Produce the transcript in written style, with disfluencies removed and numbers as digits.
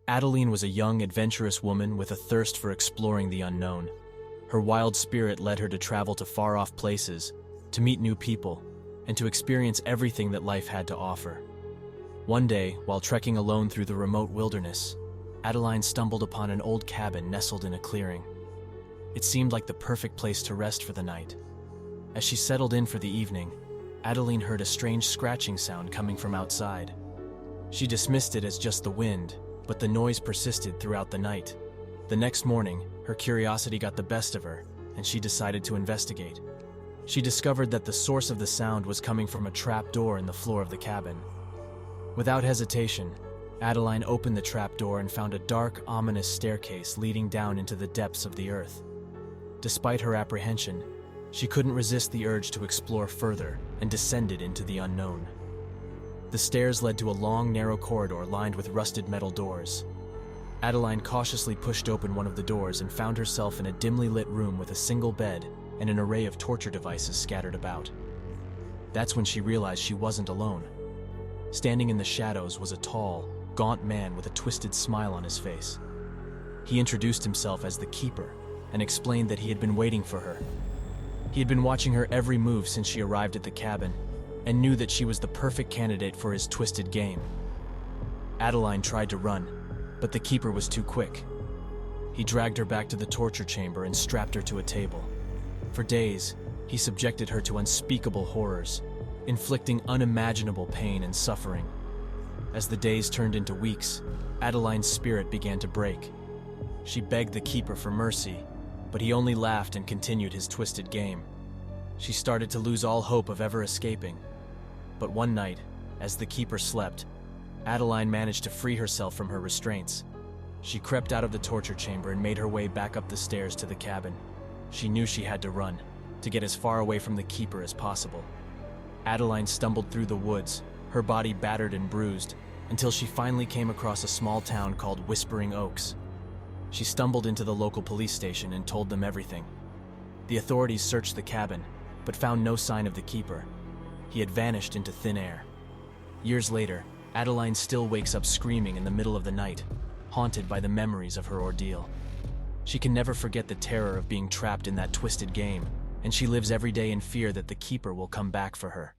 Adeline was a young, adventurous woman with a thirst for exploring the unknown. Her wild spirit led her to travel to far-off places, to meet new people, and to experience everything that life had to offer. One day, while trekking alone through the remote wilderness, Adeline stumbled upon an old cabin nestled in a clearing. It seemed like the perfect place to rest for the night. As she settled in for the evening, Adeline heard a strange scratching sound coming from outside. She dismissed it as just the wind, but the noise persisted throughout the night. The next morning, her curiosity got the best of her, and she decided to investigate. She discovered that the source of the sound was coming from a trap door in the floor of the cabin. Without hesitation, Adeline opened the trap door and found a dark, ominous staircase leading down into the depths of the earth. Despite her apprehension, she couldn't resist the urge to explore further and descended into the unknown. The stairs led to a long, narrow corridor lined with rusted metal doors. Adeline cautiously pushed open one of the doors and found herself in a dimly lit room with a single bed and an array of torture devices scattered about. That's when she realized she wasn't alone. Standing in the shadows was a tall, gaunt man with a twisted smile on his face. He introduced himself as the Keeper and explained that he had been waiting for her. He had been watching her every move since she arrived at the cabin and knew that she was the perfect candidate for his twisted game. Adeline tried to run, but the Keeper was too quick. He dragged her back to the torture chamber and strapped her to a table. For days, he subjected her to unspeakable horrors, inflicting unimaginable pain and suffering. As the days turned into weeks, Adeline's spirit began to break. She begged the Keeper for mercy, but he only laughed and continued his twisted game. She started to lose all hope of ever escaping. But one night, as the Keeper slept, Adeline managed to free herself from her restraints. She crept out of the torture chamber and made her way back up the stairs to the cabin. She knew she had to run, to get as far away from the Keeper as possible. Adeline stumbled through the woods, her body battered and bruised, until she finally came across a small town called Whispering Oaks. She stumbled into the local police station and told them everything. The authorities searched the cabin, but found no sign of the Keeper. He had vanished into thin air. Years later, Adeline still wakes up screaming in the middle of the night, haunted by the memories of her ordeal. She can never forget the terror of being trapped in that twisted game, and she lives every day in fear that the Keeper will come back for her.